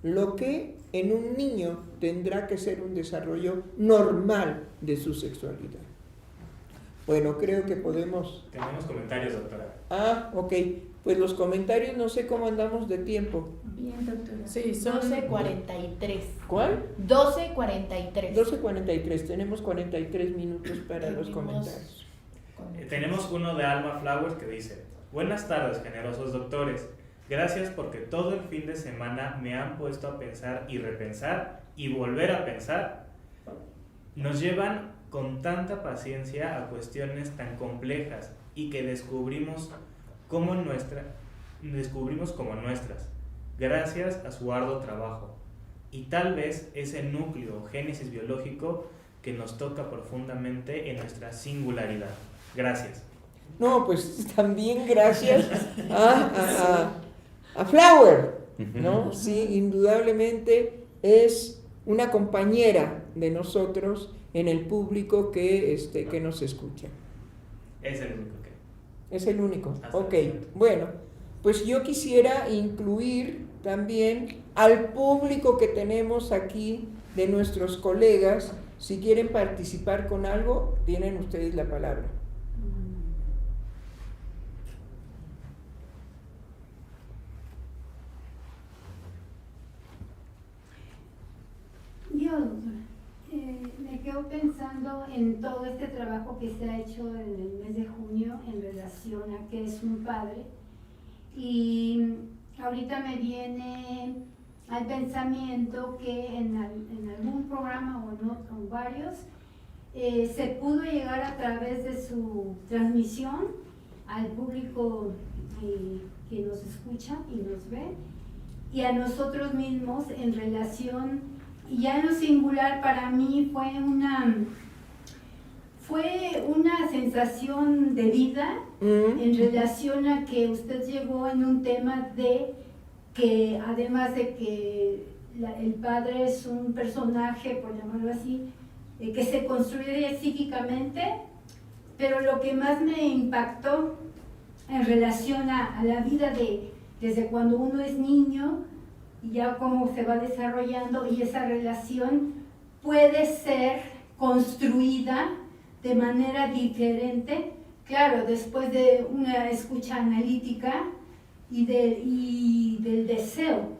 lo que en un niño tendrá que ser un desarrollo normal de su sexualidad. Bueno, creo que podemos... Tenemos comentarios, doctora. Ah, ok. Pues los comentarios, no sé cómo andamos de tiempo. Bien, doctora. Sí, son 12:43. ¿Cuál? 12:43. 12:43. Tenemos 43 minutos para los comentarios. Tenemos uno de Alma Flowers que dice: buenas tardes, generosos doctores. Gracias porque todo el fin de semana me han puesto a pensar y repensar y volver a pensar. Nos llevan con tanta paciencia a cuestiones tan complejas y que descubrimos como nuestras, gracias a su arduo trabajo. Y tal vez ese núcleo o génesis biológico que nos toca profundamente en nuestra singularidad. Gracias. No, pues también gracias a Flower, ¿no? Sí, indudablemente es una compañera de nosotros en el público que nos escucha. Es el único que... Es el único, ok. Momento. Bueno, pues yo quisiera incluir también al público que tenemos aquí de nuestros colegas. Si quieren participar con algo, tienen ustedes la palabra. Yo, me quedo pensando en todo este trabajo que se ha hecho en el mes de junio en relación a qué es un padre, y ahorita me viene al pensamiento que en algún programa o en varios se pudo llegar a través de su transmisión al público que nos escucha y nos ve, y a nosotros mismos en relación, y ya en lo singular para mí fue una sensación de vida en relación a que usted llegó en un tema de que, además de que el padre es un personaje, por llamarlo así, que se construye psíquicamente, pero lo que más me impactó en relación a la vida desde cuando uno es niño y ya cómo se va desarrollando, y esa relación puede ser construida de manera diferente, claro, después de una escucha analítica y del deseo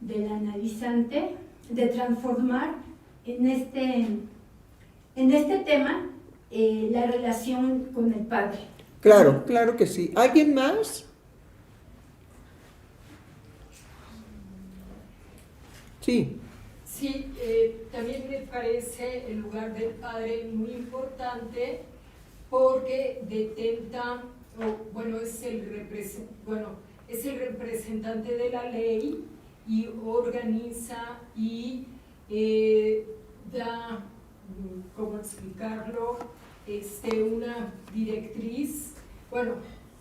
del analizante de transformar en este tema la relación con el padre. Claro, claro que sí. ¿Alguien más? Sí. Sí, también me parece el lugar del padre muy importante porque detenta, es el representante de la ley y organiza y da, ¿cómo explicarlo? Una directriz. Bueno,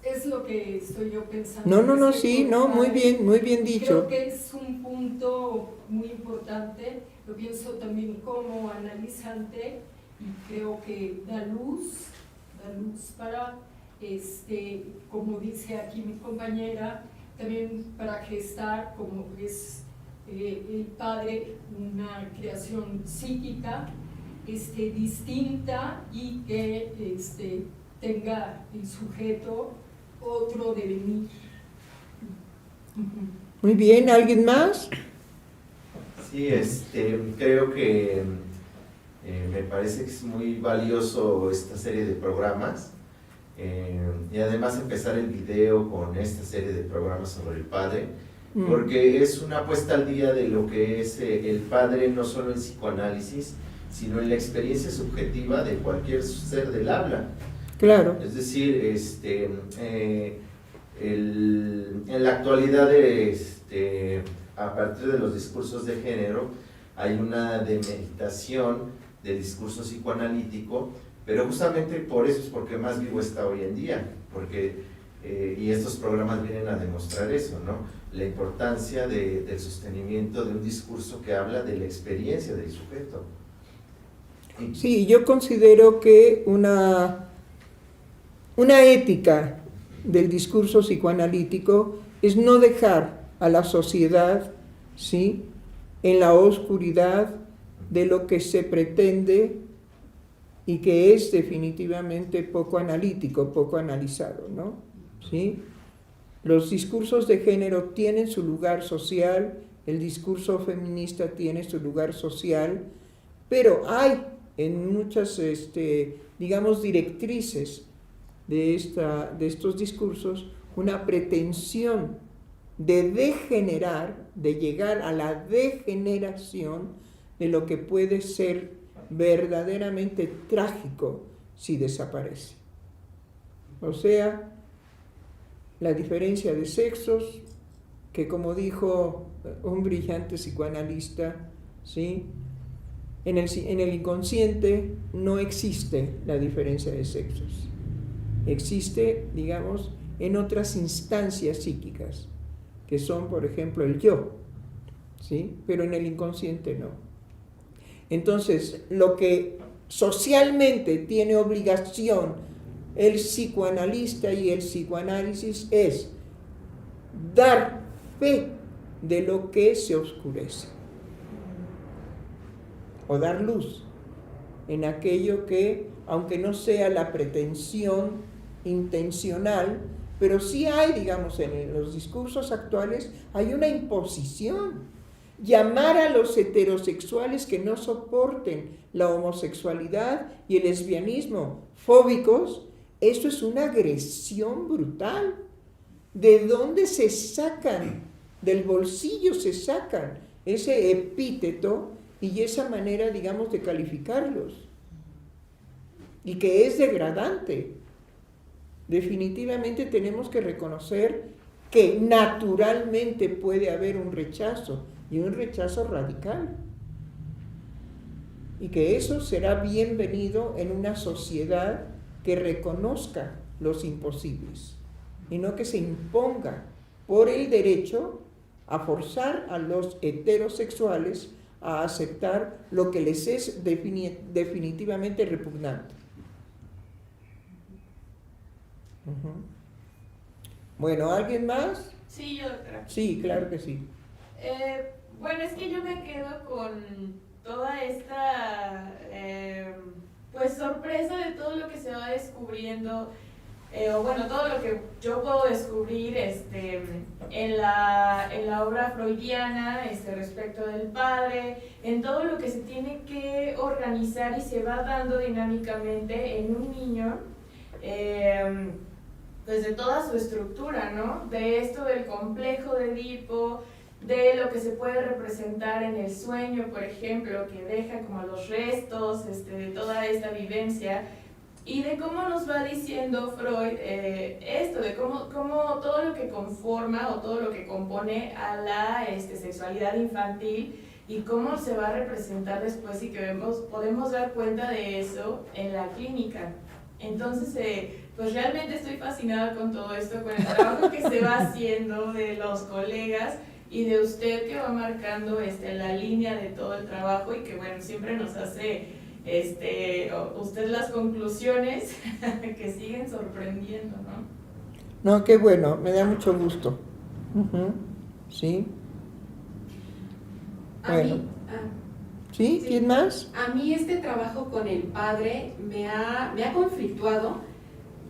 es lo que estoy yo pensando. Muy bien dicho. Creo que es un punto muy importante, lo pienso también como analizante, y creo que da luz para, como dice aquí mi compañera, también para gestar, como es el padre, una creación psíquica distinta, y que tenga el sujeto otro devenir. Muy bien, ¿alguien más? Sí, creo que me parece que es muy valioso esta serie de programas, y además empezar el video con esta serie de programas sobre el padre, porque es una puesta al día de lo que es el padre, no solo en psicoanálisis, sino en la experiencia subjetiva de cualquier ser del habla. Claro. Es decir, en la actualidad, a partir de los discursos de género, hay una demeritación del discurso psicoanalítico, pero justamente por eso es porque más vivo está hoy en día, y estos programas vienen a demostrar eso, ¿no? La importancia del sostenimiento de un discurso que habla de la experiencia del sujeto. Sí, yo considero que una ética del discurso psicoanalítico es no dejar a la sociedad, ¿sí?, en la oscuridad de lo que se pretende y que es definitivamente poco analítico, poco analizado, ¿no? ¿Sí? Los discursos de género tienen su lugar social, el discurso feminista tiene su lugar social, pero hay en muchas, digamos, directrices de estos discursos una pretensión de degenerar, de llegar a la degeneración de lo que puede ser verdaderamente trágico si desaparece. O sea, la diferencia de sexos, que como dijo un brillante psicoanalista, ¿sí?, en el inconsciente no existe la diferencia de sexos. Existe, digamos, en otras instancias psíquicas, que son, por ejemplo, el yo, ¿sí?, pero en el inconsciente no. Entonces, lo que socialmente tiene obligación el psicoanalista y el psicoanálisis es dar fe de lo que se oscurece, o dar luz en aquello que, aunque no sea la pretensión intencional, pero sí hay, digamos, en los discursos actuales, hay una imposición. Llamar a los heterosexuales que no soporten la homosexualidad y el lesbianismo fóbicos, eso es una agresión brutal. ¿De dónde se sacan? Del bolsillo se sacan ese epíteto y esa manera, digamos, de calificarlos. Y que es degradante. Definitivamente tenemos que reconocer que naturalmente puede haber un rechazo, y un rechazo radical. Y que eso será bienvenido en una sociedad que reconozca los imposibles, y no que se imponga por el derecho a forzar a los heterosexuales a aceptar lo que les es definitivamente repugnante. Bueno, ¿alguien más? Sí, yo, doctora. Sí, claro que sí. Bueno, es que yo me quedo con toda esta pues sorpresa de todo lo que se va descubriendo, o bueno, todo lo que yo puedo descubrir en la obra freudiana respecto del padre, en todo lo que se tiene que organizar y se va dando dinámicamente en un niño, pues de toda su estructura, ¿no? De esto del complejo de Edipo, de lo que se puede representar en el sueño, por ejemplo, que deja como los restos de toda esta vivencia, y de cómo nos va diciendo Freud esto, de cómo todo lo que conforma o todo lo que compone a la sexualidad infantil, y cómo se va a representar después, y que podemos dar cuenta de eso en la clínica. Entonces, pues realmente estoy fascinada con todo esto, con el trabajo que se va haciendo de los colegas y de usted, que va marcando la línea de todo el trabajo, y que bueno, siempre nos hace usted las conclusiones que siguen sorprendiendo, ¿no? No, qué bueno, me da mucho gusto. Sí. Bueno. ¿Sí? ¿Quién más? A mí este trabajo con el padre me ha conflictuado,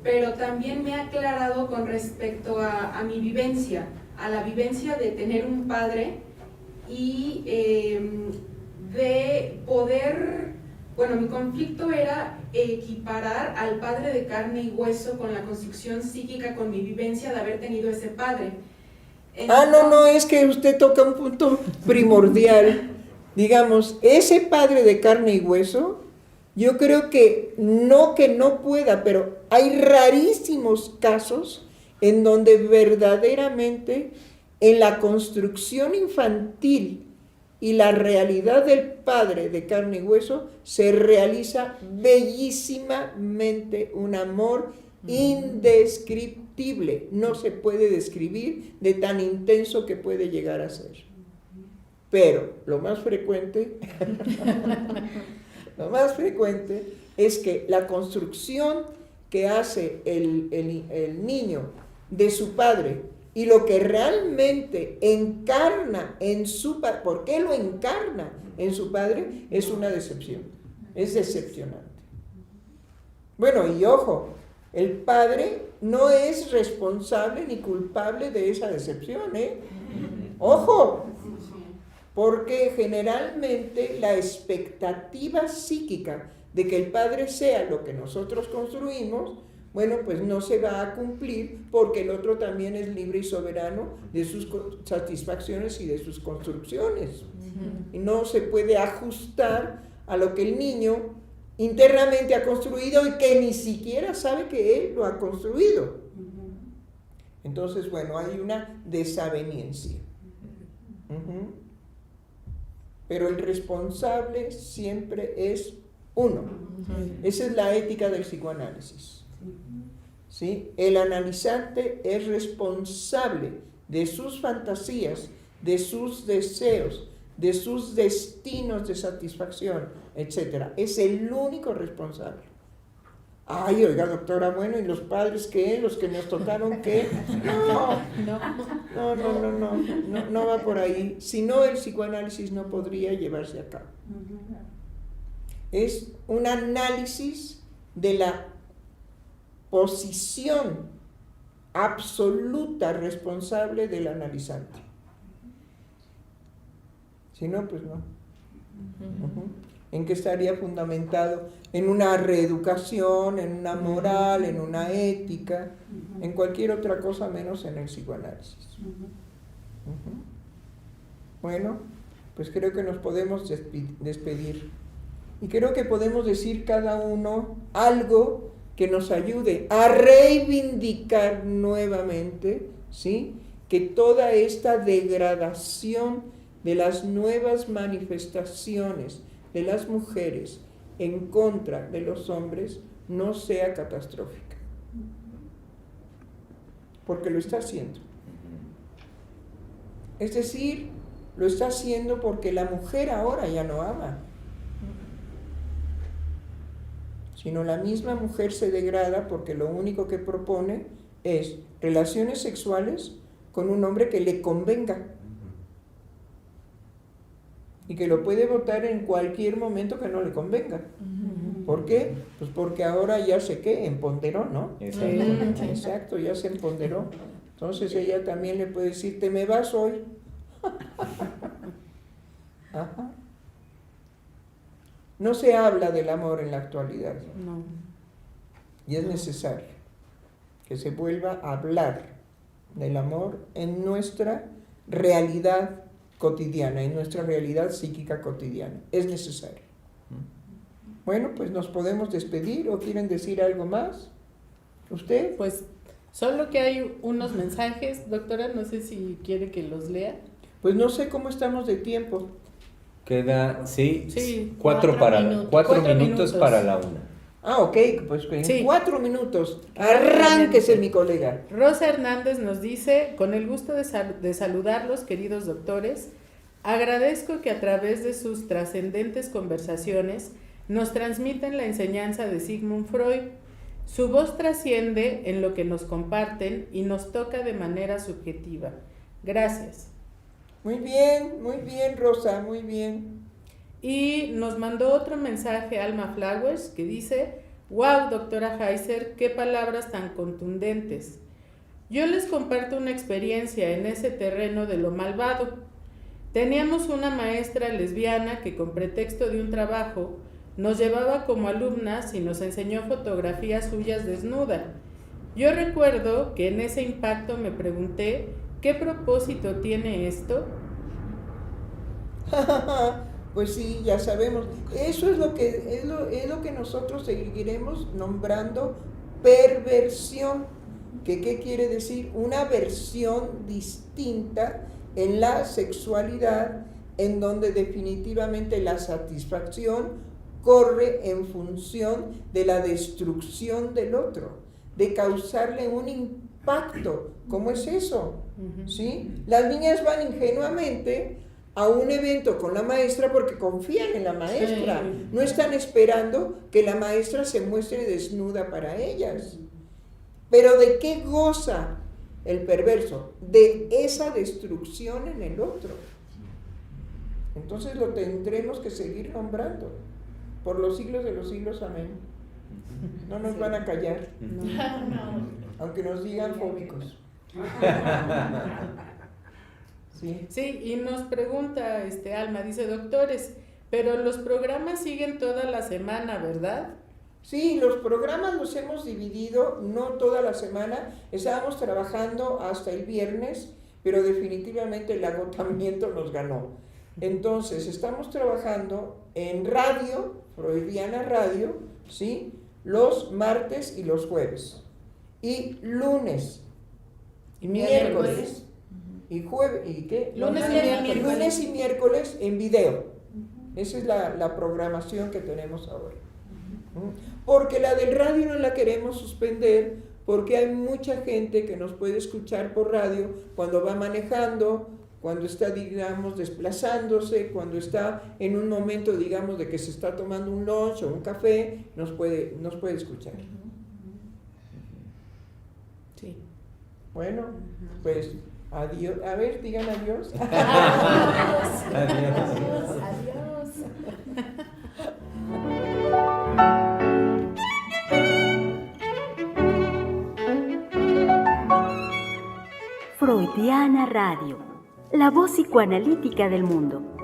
pero también me ha aclarado con respecto a mi vivencia, a la vivencia de tener un padre y de poder, bueno, mi conflicto era equiparar al padre de carne y hueso con la construcción psíquica, con mi vivencia de haber tenido ese padre. Entonces, no, es que usted toca un punto primordial. Digamos, ese padre de carne y hueso, yo creo que no pueda, pero hay rarísimos casos en donde verdaderamente en la construcción infantil y la realidad del padre de carne y hueso se realiza bellísimamente un amor indescriptible, no se puede describir de tan intenso que puede llegar a ser. Pero lo más frecuente es que la construcción que hace el niño de su padre y lo que realmente encarna en su padre, ¿por qué lo encarna en su padre? Es una decepción, es decepcionante. Bueno, y ojo, el padre no es responsable ni culpable de esa decepción, ¿eh? ¡Ojo! Porque generalmente la expectativa psíquica de que el padre sea lo que nosotros construimos, bueno, pues no se va a cumplir, porque el otro también es libre y soberano de sus satisfacciones y de sus construcciones. Y no se puede ajustar a lo que el niño internamente ha construido y que ni siquiera sabe que él lo ha construido. Entonces, bueno, hay una desaveniencia. Pero el responsable siempre es uno. Esa es la ética del psicoanálisis. ¿Sí? El analizante es responsable de sus fantasías, de sus deseos, de sus destinos de satisfacción, etc. Es el único responsable. Ay, oiga, doctora, bueno, ¿y los padres qué? ¿Los que nos tocaron qué? No va por ahí. Si no, el psicoanálisis no podría llevarse a cabo. Es un análisis de la posición absoluta responsable del analizante. Si no, pues no. ¿En qué estaría fundamentado? En una reeducación, en una moral, en una ética, en cualquier otra cosa menos en el psicoanálisis. Bueno, pues creo que nos podemos despedir. Y creo que podemos decir cada uno algo que nos ayude a reivindicar nuevamente, ¿sí?, que toda esta degradación de las nuevas manifestaciones de las mujeres en contra de los hombres no sea catastrófica. Porque lo está haciendo. Es decir, lo está haciendo porque la mujer ahora ya no ama, sino la misma mujer se degrada porque lo único que propone es relaciones sexuales con un hombre que le convenga y que lo puede votar en cualquier momento que no le convenga. ¿Por qué? Pues porque ahora ya sé qué, empoderó, ¿no? Exacto. Exacto, ya se empoderó. Entonces ella también le puede decir, te me vas hoy. Ajá. No se habla del amor en la actualidad. No. Y es necesario que se vuelva a hablar del amor en nuestra realidad cotidiana, en nuestra realidad psíquica cotidiana. Es necesario. Bueno, pues nos podemos despedir, ¿o quieren decir algo más? ¿Usted? Pues solo que hay unos mensajes, doctora, no sé si quiere que los lea. Pues no sé cómo estamos de tiempo. Queda, sí, Sí, 4 minutos para la 1. Ah, ok, pues en Sí. 4 minutos. Arránquese, mi colega. Rosa Hernández nos dice, con el gusto de saludarlos, queridos doctores, agradezco que a través de sus trascendentes conversaciones nos transmiten la enseñanza de Sigmund Freud. Su voz trasciende en lo que nos comparten y nos toca de manera subjetiva. Gracias. Muy bien, Rosa, muy bien. Y nos mandó otro mensaje Alma Flowers que dice, wow, doctora Heiser, qué palabras tan contundentes. Yo les comparto una experiencia en ese terreno de lo malvado. Teníamos una maestra lesbiana que con pretexto de un trabajo nos llevaba como alumnas y nos enseñó fotografías suyas desnuda. Yo recuerdo que en ese impacto me pregunté, ¿qué propósito tiene esto? Pues sí, ya sabemos. Eso es lo que nosotros seguiremos nombrando perversión. ¿Qué quiere decir? Una versión distinta en la sexualidad, en donde definitivamente la satisfacción corre en función de la destrucción del otro, de causarle un impacto. ¿Cómo es eso? ¿Sí? Las niñas van ingenuamente a un evento con la maestra porque confían en la maestra. Sí. No están esperando que la maestra se muestre desnuda para ellas. Pero ¿de qué goza el perverso? De esa destrucción en el otro. Entonces lo tendremos que seguir nombrando por los siglos de los siglos. Amén. No nos van a callar, aunque nos digan fóbicos. Sí. Sí, y nos pregunta Alma, dice, doctores, pero los programas siguen toda la semana, ¿verdad? Sí, los programas los hemos dividido, no toda la semana, estábamos trabajando hasta el viernes, pero definitivamente el agotamiento nos ganó. Entonces, estamos trabajando en radio, Freudiana Radio, ¿sí?, los martes y los jueves, y lunes, y miércoles, y jueves, ¿y qué? Lunes y miércoles en video. Esa es la programación que tenemos ahora. Porque la del radio no la queremos suspender, porque hay mucha gente que nos puede escuchar por radio cuando va manejando, cuando está, digamos, desplazándose, cuando está en un momento, digamos, de que se está tomando un lunch o un café, nos puede escuchar. Sí. Bueno, pues adiós. A ver, digan adiós. Adiós. Adiós. Freudiana Radio, la voz psicoanalítica del mundo.